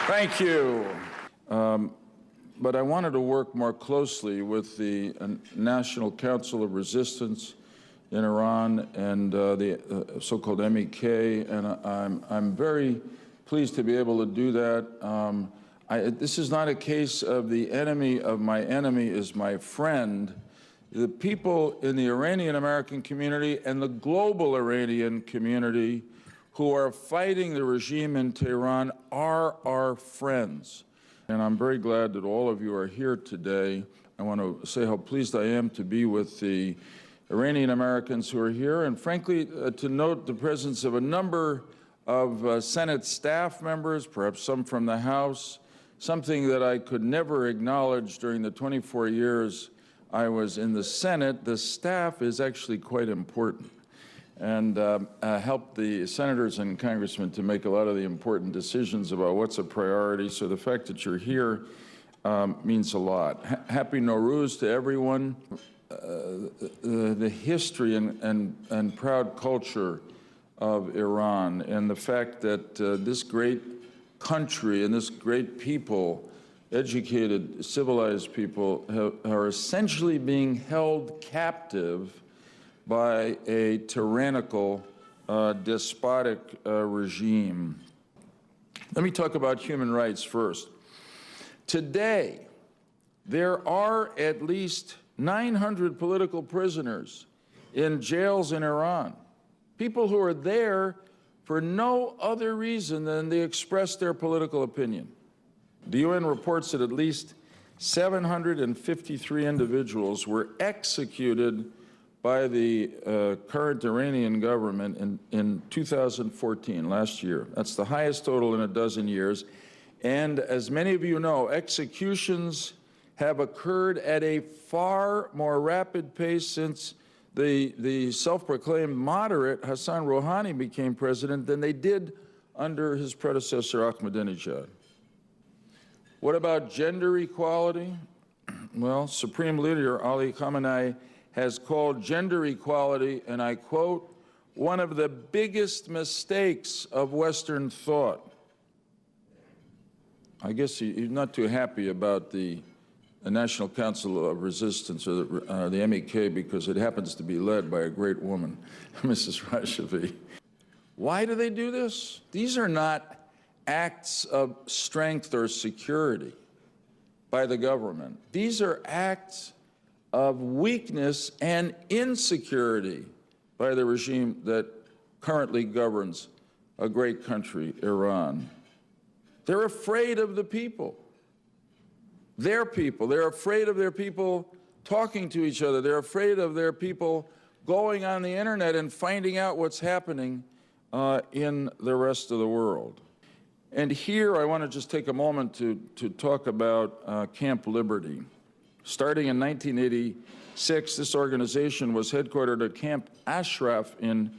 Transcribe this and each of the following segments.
Thank you. But I wanted to work more closely with the National Council of Resistance in Iran and the so-called MEK, and I'm very pleased to be able to do that. This is not a case of the enemy of my enemy is my friend. The people in the Iranian American community and the global Iranian community who are fighting the regime in Tehran are our friends. And I'm very glad that all of you are here today. I want to say how pleased I am to be with the Iranian Americans who are here, and frankly, to note the presence of a number of Senate staff members, perhaps some from the House, something that I could never acknowledge during the 24 years I was in the Senate. The staff is actually quite important and help the senators and congressmen to make a lot of the important decisions about what's a priority. So the fact that you're here means a lot. Happy Nowruz to everyone. The history and proud culture of Iran and the fact that this great country and this great people, educated, civilized people, are essentially being held captive by a tyrannical, despotic regime. Let me talk about human rights first. Today, there are at least 900 political prisoners in jails in Iran, people who are there for no other reason than they express their political opinion. The UN reports that at least 753 individuals were executed by the current Iranian government in 2014, last year. That's the highest total in a dozen years. And as many of you know, executions have occurred at a far more rapid pace since the self-proclaimed moderate Hassan Rouhani became president than they did under his predecessor Ahmadinejad. What about gender equality? Well, Supreme Leader Ali Khamenei has called gender equality, and I quote, one of the biggest mistakes of Western thought. I guess he's not too happy about the National Council of Resistance, or the MEK, because it happens to be led by a great woman, Mrs. Rajavi. Why do they do this? These are not acts of strength or security by the government. These are acts of weakness and insecurity by the regime that currently governs a great country, Iran. They're afraid of the people. Their people. They're afraid of their people talking to each other. They're afraid of their people going on the internet and finding out what's happening in the rest of the world. And here I want to just take a moment to talk about Camp Liberty. Starting in 1986, this organization was headquartered at Camp Ashraf in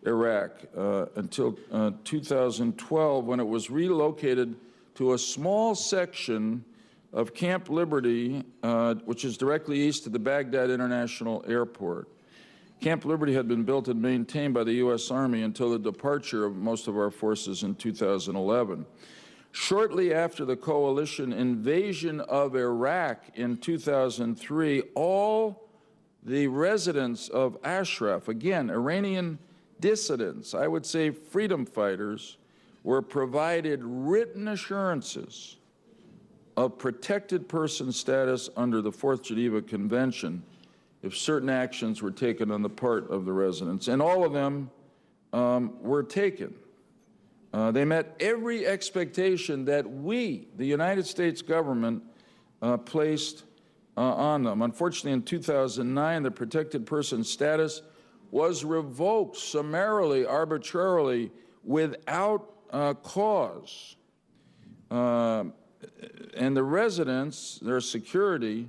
Iraq until 2012, when it was relocated to a small section of Camp Liberty, which is directly east of the Baghdad International Airport. Camp Liberty had been built and maintained by the U.S. Army until the departure of most of our forces in 2011. Shortly after the coalition invasion of Iraq in 2003, all the residents of Ashraf, again, Iranian dissidents, I would say freedom fighters, were provided written assurances of protected person status under the Fourth Geneva Convention if certain actions were taken on the part of the residents. And all of them were taken. They met every expectation that we, the United States government, placed on them. Unfortunately, in 2009, the protected person status was revoked summarily, arbitrarily, without cause. And the residents, their security,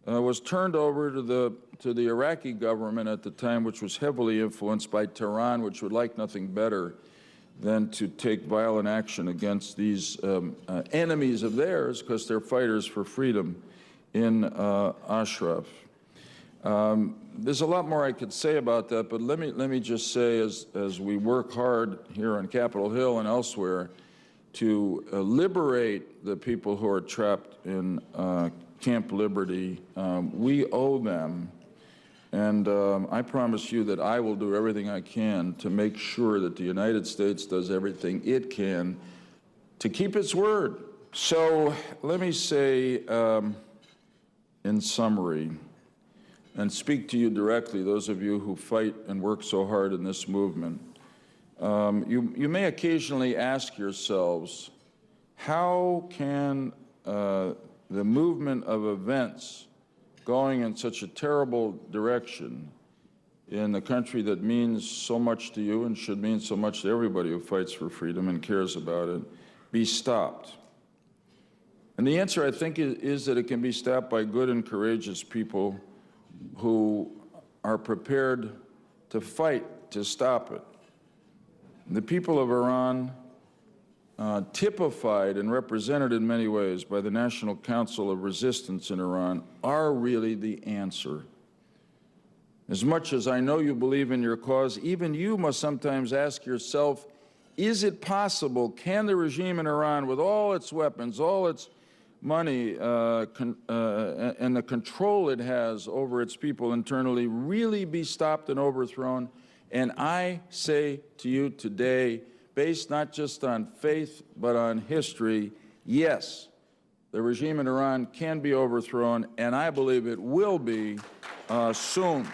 was turned over to the Iraqi government at the time, which was heavily influenced by Tehran, which would like nothing better than to take violent action against these enemies of theirs, because they're fighters for freedom in Ashraf. There's a lot more I could say about that, but let me just say, as we work hard here on Capitol Hill and elsewhere to liberate the people who are trapped in Camp Liberty. We owe them, and I promise you that I will do everything I can to make sure that the United States does everything it can to keep its word. So let me say, in summary, and speak to you directly, those of you who fight and work so hard in this movement. You may occasionally ask yourselves, how can the movement of events going in such a terrible direction in a country that means so much to you and should mean so much to everybody who fights for freedom and cares about it, be stopped? And the answer, I think, is that it can be stopped by good and courageous people who are prepared to fight to stop it. The people of Iran, typified and represented in many ways by the National Council of Resistance in Iran, are really the answer. As much as I know you believe in your cause, even you must sometimes ask yourself, is it possible, can the regime in Iran, with all its weapons, all its money, and the control it has over its people internally, really be stopped and overthrown? And I say to you today, based not just on faith, but on history, yes, the regime in Iran can be overthrown, and I believe it will be soon.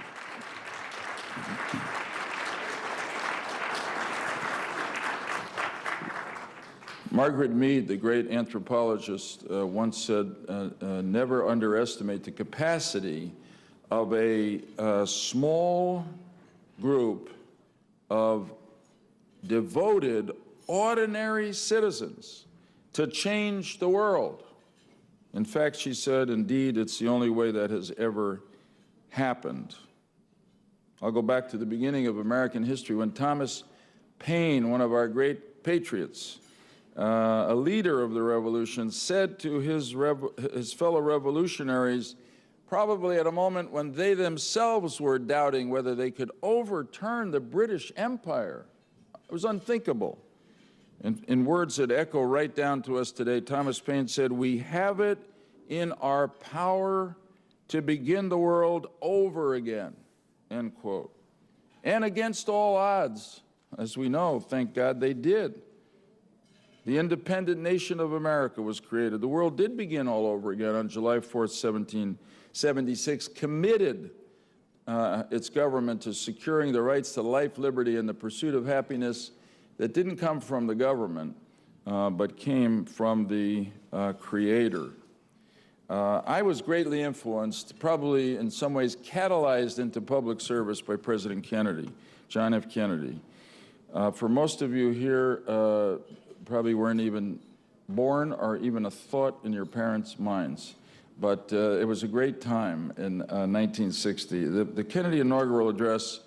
Margaret Mead, the great anthropologist, once said, never underestimate the capacity of a small group of devoted, ordinary citizens to change the world. In fact, she said, indeed, it's the only way that has ever happened. I'll go back to the beginning of American history when Thomas Paine, one of our great patriots, a leader of the revolution, said to his fellow revolutionaries, probably at a moment when they themselves were doubting whether they could overturn the British Empire. It was unthinkable. In words that echo right down to us today, Thomas Paine said, "We have it in our power to begin the world over again," end quote. And against all odds, as we know, thank God they did. The independent nation of America was created. The world did begin all over again on July 4th, 1776, committed its government to securing the rights to life, liberty, and the pursuit of happiness that didn't come from the government, but came from the Creator. I was greatly influenced, probably in some ways catalyzed into public service by President Kennedy, John F. Kennedy. For most of you here, probably weren't even born or even a thought in your parents' minds. But it was a great time in 1960. The Kennedy inaugural address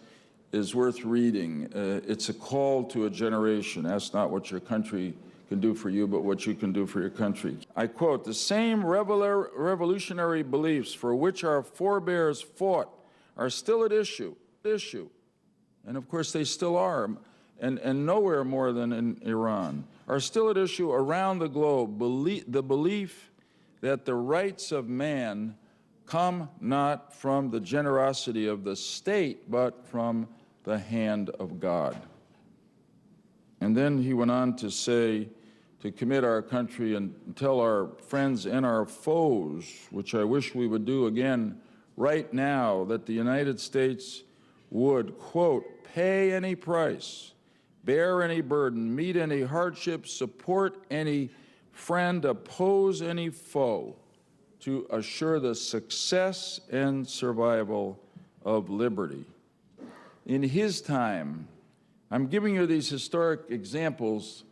is worth reading. It's a call to a generation. Ask not what your country can do for you, but what you can do for your country. I quote, "The same revolutionary beliefs for which our forebears fought are still at issue. And of course they still are, and nowhere more than in Iran, are still at issue around the globe. The belief that the rights of man come not from the generosity of the state, but from the hand of God." And then he went on to say, to commit our country and tell our friends and our foes, which I wish we would do again right now, that the United States would, quote, "pay any price, bear any burden, meet any hardship, support any friend, oppose any foe, to assure the success and survival of liberty." In his time, I'm giving you these historic examples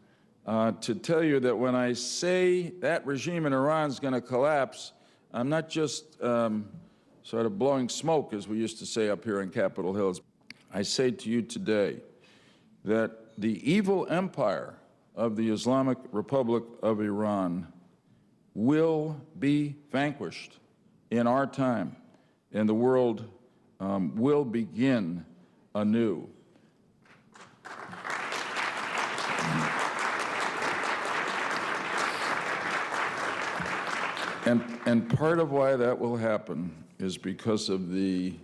to tell you that when I say that regime in Iran is going to collapse, I'm not just sort of blowing smoke, as we used to say up here in Capitol Hill. I say to you today that the evil empire of the Islamic Republic of Iran will be vanquished in our time, and the world will begin anew. And part of why that will happen is because of the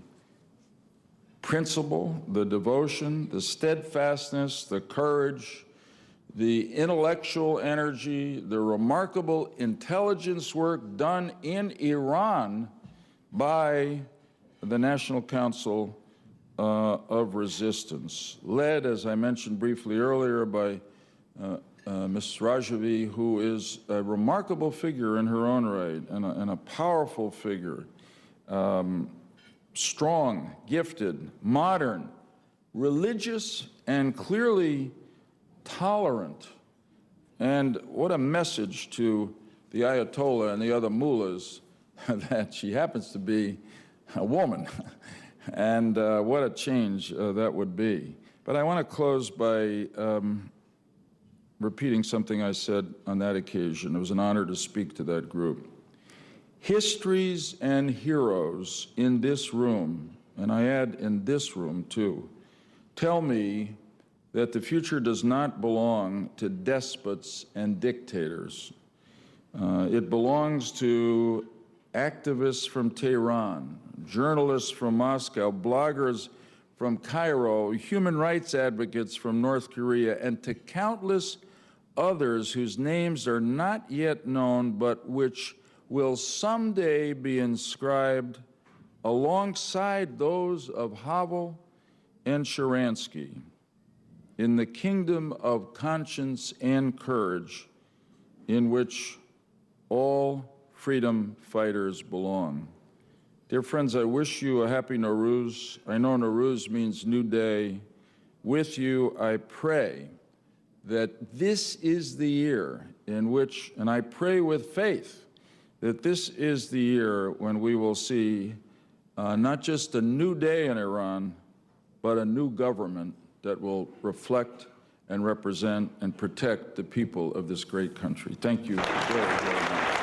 principle, the devotion, the steadfastness, the courage, the intellectual energy, the remarkable intelligence work done in Iran by the National Council of Resistance, led, as I mentioned briefly earlier, by Ms. Rajavi, who is a remarkable figure in her own right and a powerful figure, strong, gifted, modern, religious, and clearly tolerant. And what a message to the Ayatollah and the other mullahs that she happens to be a woman. And what a change that would be. But I want to close by repeating something I said on that occasion. It was an honor to speak to that group. Histories and heroes in this room, and I add in this room too, tell me that the future does not belong to despots and dictators. It belongs to activists from Tehran, journalists from Moscow, bloggers from Cairo, human rights advocates from North Korea, and to countless others whose names are not yet known, but which will someday be inscribed alongside those of Havel and Sharansky in the kingdom of conscience and courage in which all freedom fighters belong. Dear friends, I wish you a happy Nowruz. I know Nowruz means new day. With you, I pray that this is the year in which, and I pray with faith, that this is the year when we will see not just a new day in Iran, but a new government that will reflect and represent and protect the people of this great country. Thank you very, very much.